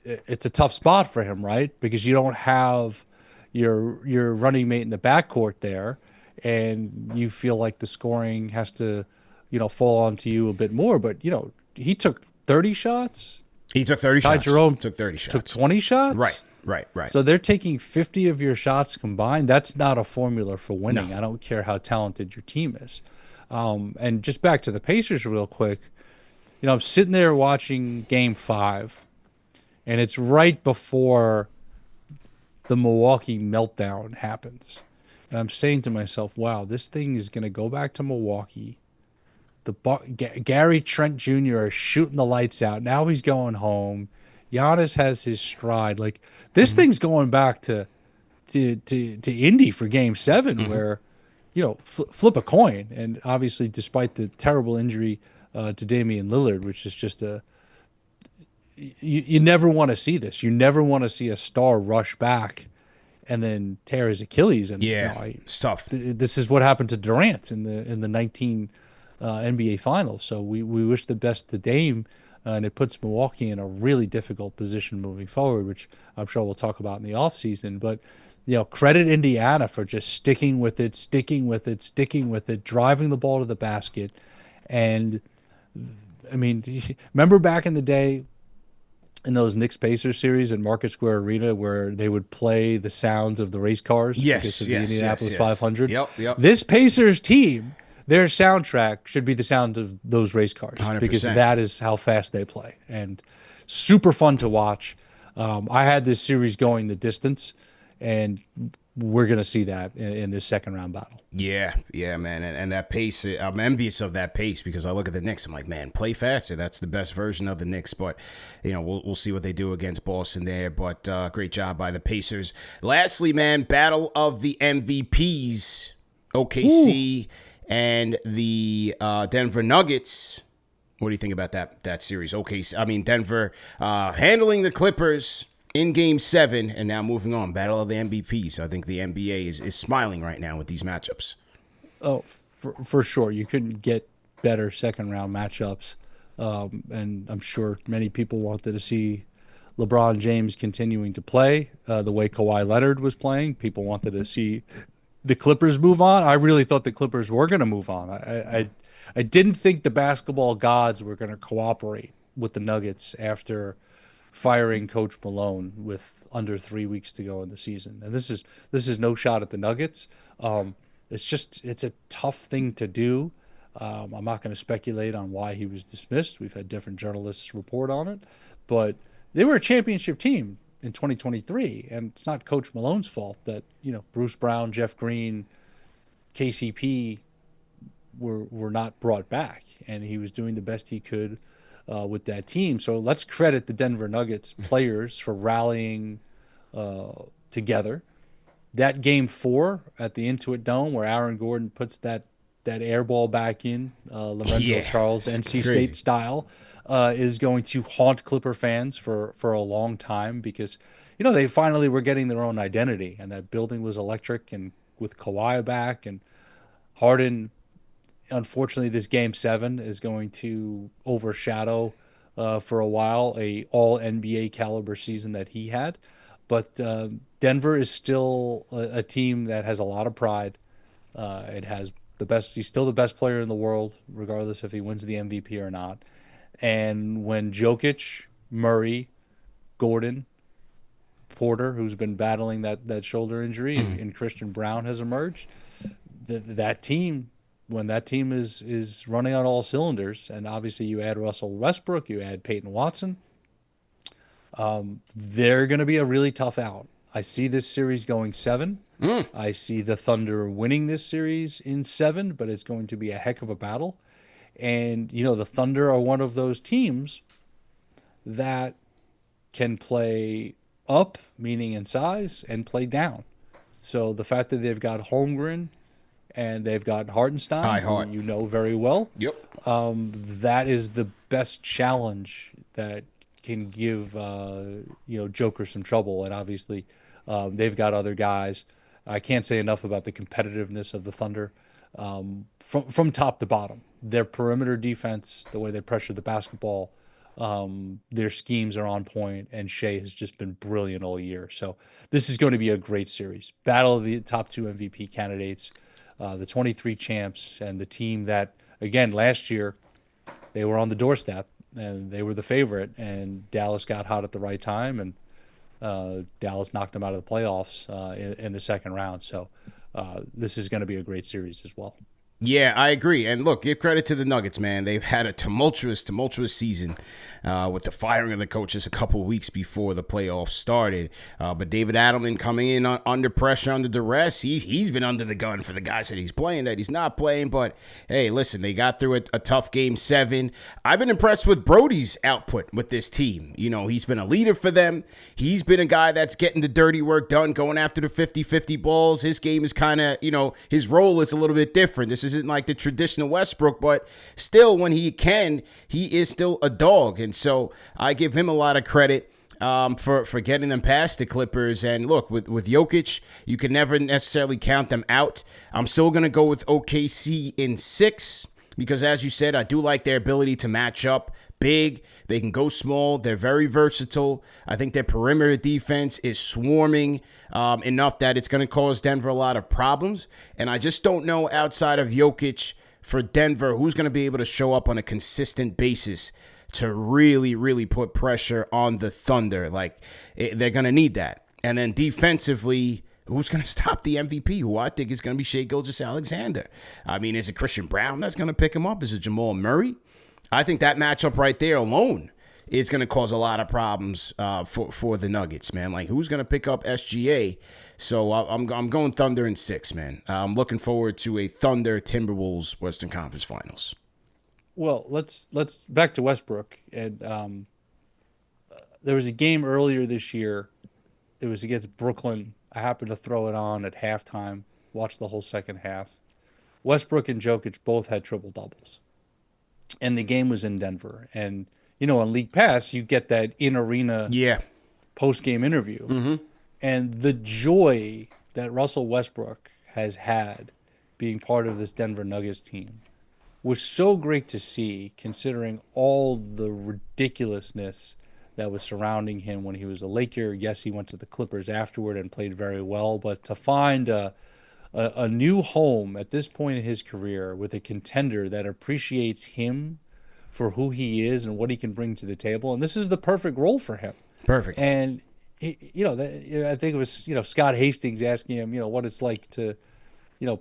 Speaker 2: it's a tough spot for him, right? Because you don't have your running mate in the backcourt there, and you feel like the scoring has to, fall onto you a bit more. But, he took 30 shots.
Speaker 1: He took 30
Speaker 2: Ty
Speaker 1: shots.
Speaker 2: Jerome
Speaker 1: took 30 shots.
Speaker 2: Took 20 shots?
Speaker 1: Right.
Speaker 2: So they're taking 50 of your shots combined. That's not a formula for winning. No. I don't care how talented your team is. And just back to the Pacers real quick, I'm sitting there watching Game 5, and it's right before the Milwaukee meltdown happens. And I'm saying to myself, wow, this thing is going to go back to Milwaukee. Gary Trent Jr. is shooting the lights out. Now he's going home. Giannis has his stride. Like, this thing's going back to Indy for Game 7, where, flip a coin. And obviously, despite the terrible injury to Damian Lillard, which is just you never want to see this. You never want to see a star rush back and then tear his Achilles. And
Speaker 1: it's tough.
Speaker 2: This is what happened to Durant in the 19 NBA Finals. So we wish the best to Dame, and it puts Milwaukee in a really difficult position moving forward, which I'm sure we'll talk about in the offseason. But credit Indiana for just sticking with it, driving the ball to the basket. And I mean, remember back in the day, in those Knicks-Pacers series in Market Square Arena, where they would play the sounds of the race cars because of the Indianapolis 500?
Speaker 1: Yep.
Speaker 2: This Pacers team, their soundtrack should be the sounds of those race cars
Speaker 1: 100%.
Speaker 2: Because that is how fast they play. And super fun to watch. I had this series going the distance, and we're going to see that in this second-round battle.
Speaker 1: Yeah, man. And that pace, I'm envious of that pace because I look at the Knicks, I'm like, man, play faster. That's the best version of the Knicks. But, we'll see what they do against Boston there. But great job by the Pacers. Lastly, man, battle of the MVPs, OKC and the Denver Nuggets. What do you think about that series? Denver handling the Clippers in Game 7, and now moving on, battle of the MVPs. I think the NBA is smiling right now with these matchups.
Speaker 2: Oh, for sure. You couldn't get better second-round matchups, and I'm sure many people wanted to see LeBron James continuing to play the way Kawhi Leonard was playing. People wanted to see the Clippers move on. I really thought the Clippers were going to move on. I didn't think the basketball gods were going to cooperate with the Nuggets after firing Coach Malone with under 3 weeks to go in the season. And this is no shot at the Nuggets. It's a tough thing to do. I'm not going to speculate on why he was dismissed. We've had different journalists report on it, but they were a championship team in 2023, and it's not Coach Malone's fault that Bruce Brown, Jeff Green, KCP were not brought back, and he was doing the best he could with that team. So let's credit the Denver Nuggets players for rallying together. That game 4 at the Intuit Dome, where Aaron Gordon puts that air ball back in, Lorenzo Charles, NC State style, is going to haunt Clipper fans for a long time, because they finally were getting their own identity, and that building was electric, and with Kawhi back and Harden. Unfortunately, this Game 7 is going to overshadow for a while a all NBA caliber season that he had. But Denver is still a team that has a lot of pride. It has the best. He's still the best player in the world, regardless if he wins the MVP or not. And when Jokic, Murray, Gordon, Porter, who's been battling that shoulder injury, and Christian Brown has emerged, that team, when that team is running on all cylinders, and obviously you add Russell Westbrook, you add Peyton Watson, they're going to be a really tough out. I see this series going 7. I see the Thunder winning this series in 7, but it's going to be a heck of a battle. And, the Thunder are one of those teams that can play up, meaning in size, and play down. So the fact that they've got Holmgren and they've got Hartenstein, who you know very well.
Speaker 1: Yep.
Speaker 2: That is the best challenge that can give Joker some trouble. And obviously they've got other guys. I can't say enough about the competitiveness of the Thunder from top to bottom. Their perimeter defense, the way they pressure the basketball, their schemes are on point, and Shea has just been brilliant all year. So this is going to be a great series. Battle of the top 2 MVP candidates, the 23 champs, and the team that, again, last year they were on the doorstep and they were the favorite, and Dallas got hot at the right time, and Dallas knocked them out of the playoffs in the second round. So this is going to be a great series as well.
Speaker 1: Yeah, I agree. And look, give credit to the Nuggets, man. They've had a tumultuous season with the firing of the coaches a couple of weeks before the playoffs started. But David Adelman coming in under pressure, under duress, he's been under the gun for the guys that he's playing, that he's not playing. But, hey, listen, they got through a tough Game 7. I've been impressed with Brody's output with this team. He's been a leader for them. He's been a guy that's getting the dirty work done, going after the 50-50 balls. His game is kind of, his role is a little bit different. This isn't like the traditional Westbrook, but still, when he can, he is still a dog. And so I give him a lot of credit for getting them past the Clippers. And look, with Jokic, you can never necessarily count them out. I'm still going to go with OKC in 6 because, as you said, I do like their ability to match up big. They can go small. They're very versatile. I think their perimeter defense is swarming enough that it's going to cause Denver a lot of problems. And I just don't know, outside of Jokic, for Denver, who's going to be able to show up on a consistent basis to really, really put pressure on the Thunder. They're going to need that. And then defensively, who's going to stop the MVP, who I think is going to be Shai Gilgeous-Alexander? I mean, is it Christian Brown that's going to pick him up? Is it Jamal Murray? I think that matchup right there alone is going to cause a lot of problems for the Nuggets, man. Who's going to pick up SGA? So I'm going Thunder in 6, man. I'm looking forward to a Thunder Timberwolves Western Conference Finals.
Speaker 2: Well, let's back to Westbrook. And there was a game earlier this year. It was against Brooklyn. I happened to throw it on at halftime, watched the whole second half. Westbrook and Jokic both had triple-doubles. And the game was in Denver. And, on League Pass, you get that in-arena post-game interview. Mm-hmm. And the joy that Russell Westbrook has had being part of this Denver Nuggets team was so great to see, considering all the ridiculousness that was surrounding him when he was a Laker. Yes, he went to the Clippers afterward and played very well, but to find a new home at this point in his career with a contender that appreciates him for who he is and what he can bring to the table, and this is the perfect role for him.
Speaker 1: Perfect.
Speaker 2: And I think it was Scott Hastings asking him what it's like to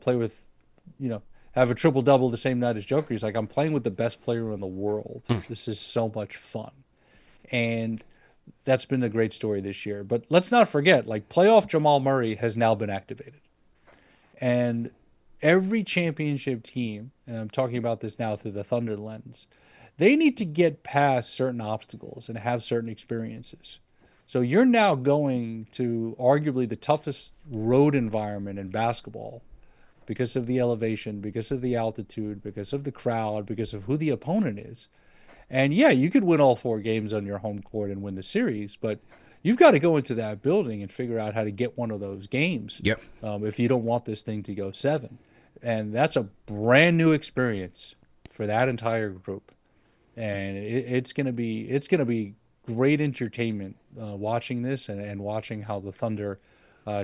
Speaker 2: play with have a triple-double the same night as Joker. He's like, I'm playing with the best player in the world. This is so much fun. And that's been a great story this year. But let's not forget, like, playoff Jamal Murray has now been activated. And every championship team, and I'm talking about this now through the Thunder lens, they need to get past certain obstacles and have certain experiences. So you're now going to arguably the toughest road environment in basketball because of the elevation, because of the altitude, because of the crowd, because of who the opponent is. And yeah, you could win all 4 games on your home court and win the series, but you've got to go into that building and figure out how to get one of those games.
Speaker 1: Yep.
Speaker 2: If you don't want this thing to go 7. And that's a brand new experience for that entire group. And it's gonna be great entertainment watching this and watching how the Thunder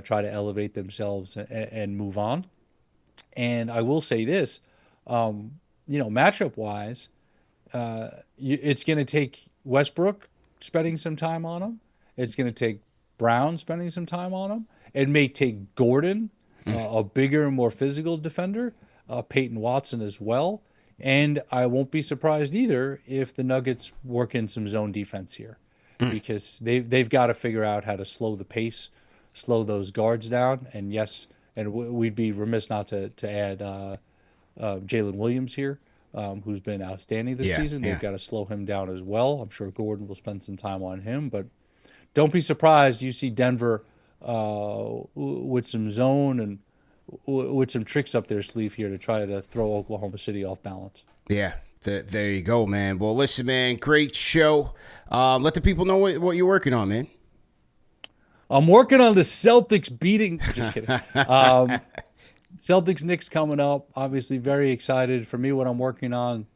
Speaker 2: try to elevate themselves and move on. And I will say this, matchup wise, it's going to take Westbrook spending some time on him. It's going to take Brown spending some time on him. It may take Gordon, a bigger, more physical defender, Peyton Watson as well. And I won't be surprised either if the Nuggets work in some zone defense here, because they've got to figure out how to slow the pace, slow those guards down. And yes, and we'd be remiss not to add Jalen Williams here, who's been outstanding this season. They've got to slow him down as well. I'm sure Gordon will spend some time on him, but don't be surprised you see Denver with some zone and with some tricks up their sleeve here to try to throw Oklahoma City off balance.
Speaker 1: Yeah, there you go, man. Well, listen, man, great show. Let the people know what you're working on, man.
Speaker 2: I'm working on the Celtics beating. Just kidding. Celtics-Knicks coming up. Obviously, very excited. For me, what I'm working on,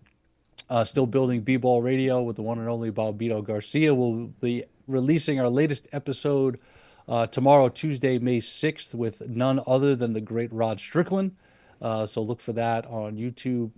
Speaker 2: still building B-Ball Radio with the one and only Balbito Garcia. We'll be releasing our latest episode tomorrow, Tuesday, May 6th, with none other than the great Rod Strickland. So look for that on YouTube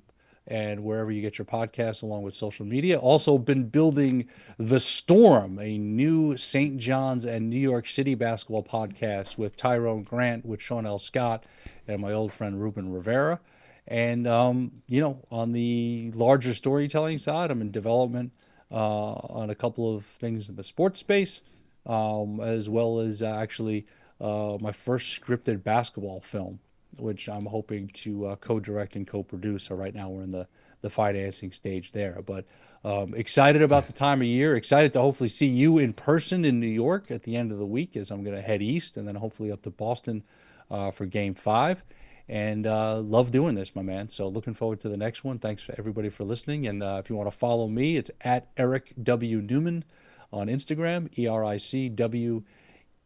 Speaker 2: and wherever you get your podcasts, along with social media. Also been building The Storm, a new St. John's and New York City basketball podcast with Tyrone Grant, with Sean L. Scott, and my old friend Ruben Rivera. And, on the larger storytelling side, I'm in development on a couple of things in the sports space, as well as actually my first scripted basketball film, which I'm hoping to co-direct and co-produce. So right now we're in the financing stage there. But excited about the time of year. Excited to hopefully see you in person in New York at the end of the week, as I'm going to head east and then hopefully up to Boston for Game 5. And love doing this, my man. So looking forward to the next one. Thanks for everybody for listening. And if you want to follow me, it's at Eric W. Newman on Instagram,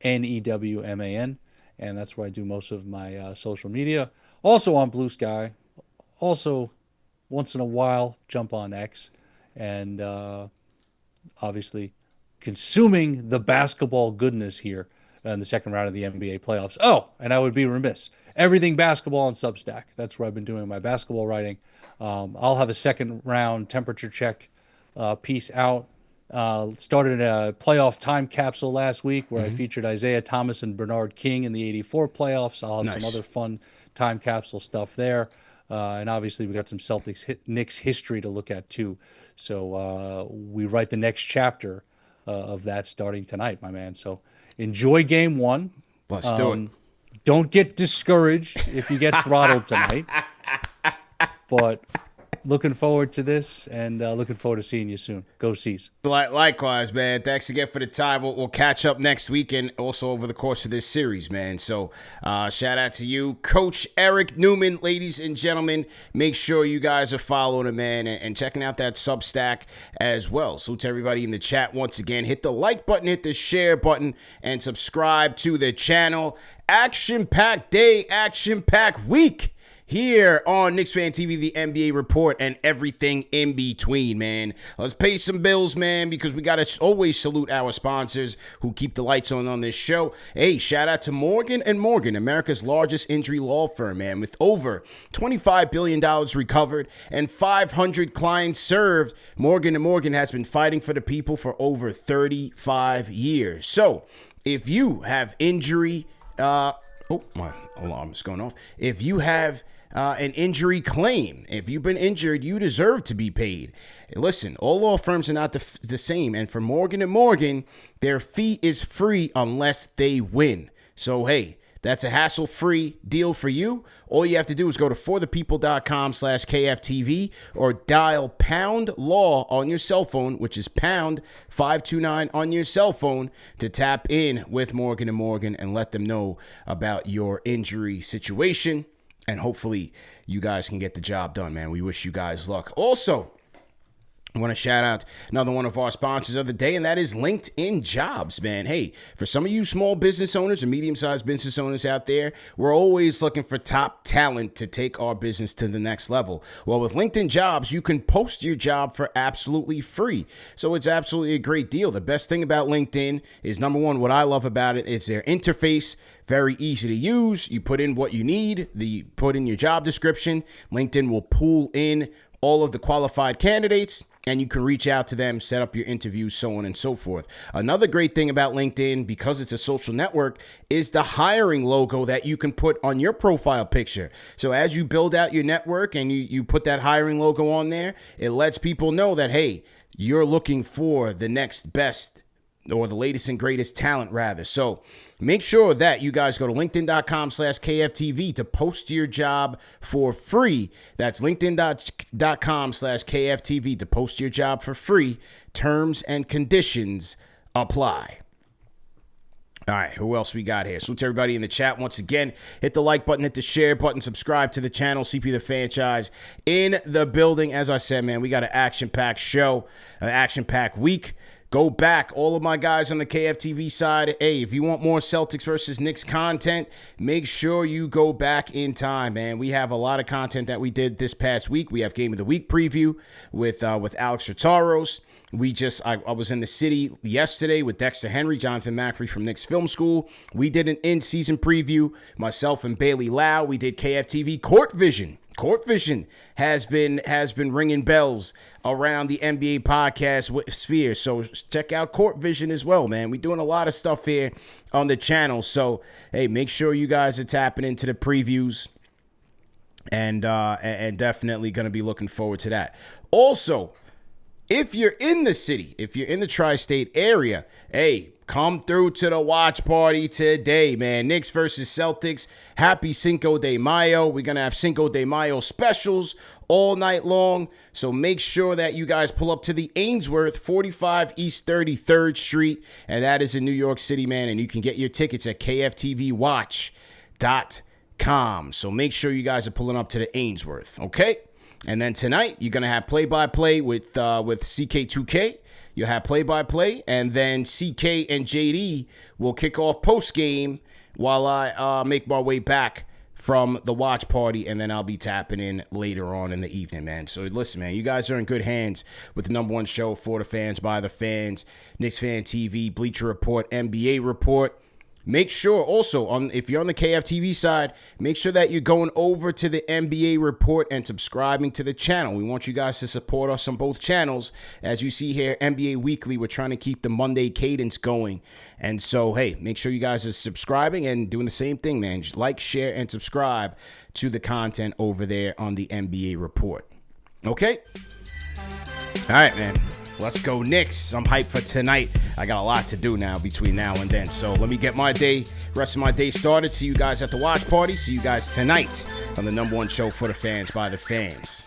Speaker 2: EricWNEWMAN. And that's where I do most of my social media. Also on Blue Sky. Also, once in a while, jump on X. And obviously, consuming the basketball goodness here in the second round of the NBA playoffs. Oh, and I would be remiss. Everything basketball on Substack. That's where I've been doing my basketball writing. I'll have a second round temperature check piece out. Started a playoff time capsule last week where I featured Isaiah Thomas and Bernard King in the 84 playoffs. I'll have some other fun time capsule stuff there. And obviously we got some Celtics-Knicks history to look at too. So we write the next chapter of that starting tonight, my man. So enjoy game 1.
Speaker 1: Let's do it.
Speaker 2: Don't get discouraged if you get throttled tonight. But looking forward to this, and looking forward to seeing you soon. Go C's.
Speaker 1: Likewise, man. Thanks again for the time. We'll catch up next week and also over the course of this series, man. So shout out to you, Coach Eric Newman, ladies and gentlemen. Make sure you guys are following him, man, and checking out that Substack as well. So to everybody in the chat, once again, hit the like button, hit the share button, and subscribe to the channel. Action-packed day, action-packed week here on KnicksFanTV, the NBA report, and everything in between, man. Let's pay some bills, man, because we got to always salute our sponsors who keep the lights on this show. Hey, shout out to Morgan & Morgan, America's largest injury law firm, man, with over $25 billion recovered and 500 clients served. Morgan & Morgan has been fighting for the people for over 35 years. So if you have injury Oh, my alarm is going off. If you have an injury claim, if you've been injured, you deserve to be paid. Listen, all law firms are not the same. And for Morgan & Morgan, their fee is free unless they win. So, hey, that's a hassle-free deal for you. All you have to do is go to forthepeople.com/KFTV or dial pound law on your cell phone, which is pound 529 on your cell phone, to tap in with Morgan & Morgan and let them know about your injury situation. And hopefully you guys can get the job done, man. We wish you guys luck. Also, I want to shout out another one of our sponsors of the day, and that is LinkedIn Jobs, man. Hey, for some of you small business owners or medium-sized business owners out there, we're always looking for top talent to take our business to the next level. Well, with LinkedIn Jobs, you can post your job for absolutely free. So it's absolutely a great deal. The best thing about LinkedIn is, number one, what I love about it is their interface. Very easy to use. You put in what you need. Put in your job description. LinkedIn will pull in all of the qualified candidates, and you can reach out to them, set up your interviews, so on and so forth. Another great thing about LinkedIn, because it's a social network, is the hiring logo that you can put on your profile picture. So as you build out your network and you put that hiring logo on there, it lets people know that, hey, you're looking for the next best, or the latest and greatest talent, rather. So make sure that you guys go to linkedin.com/KFTV to post your job for free. That's linkedin.com/KFTV to post your job for free. Terms and conditions apply. All right, who else we got here? Salute to everybody in the chat. Once again, hit the like button, hit the share button, subscribe to the channel. CP the Fanchise in the building. As I said, man, we got an action-packed show, an action-packed week. Go back, all of my guys on the KFTV side. Hey, if you want more Celtics versus Knicks content, make sure you go back in time, man. We have a lot of content that we did this past week. We have Game of the Week preview with Alex Rotaros. I was in the city yesterday with Dexter Henry, Jonathan Macri from Knicks Film School. We did an in-season preview, myself and Bailey Lau. We did KFTV Court Vision. Court Vision has been ringing bells around the NBA podcast sphere. So check out Court Vision as well, man. We're doing a lot of stuff here on the channel. So, hey, make sure you guys are tapping into the previews, and definitely going to be looking forward to that. Also, if you're in the city, if you're in the tri-state area, hey, come through to the watch party today, man. Knicks versus Celtics. Happy Cinco de Mayo. We're going to have Cinco de Mayo specials all night long. So make sure that you guys pull up to the Ainsworth, 45 East 33rd Street. And that is in New York City, man. And you can get your tickets at kftvwatch.com. So make sure you guys are pulling up to the Ainsworth, okay? And then tonight, you're going to have play-by-play with CK2K. You'll have play-by-play, and then CK and JD will kick off post-game while I make my way back from the watch party, and then I'll be tapping in later on in the evening, man. So listen, man, you guys are in good hands with the number one show for the fans, by the fans, KnicksFanTV, Bleacher Report, NBA Report. Make sure also, if you're on the KFTV side, make sure that you're going over to the NBA Report and subscribing to the channel. We want you guys to support us on both channels. As you see here, NBA Weekly, we're trying to keep the Monday cadence going. And so, hey, make sure you guys are subscribing and doing the same thing, man. Just like, share, and subscribe to the content over there on the NBA Report. Okay? All right, man. Let's go Knicks. I'm hyped for tonight. I got a lot to do now between now and then. So let me get rest of my day started. See you guys at the watch party. See you guys tonight on the number one show for the fans, by the fans.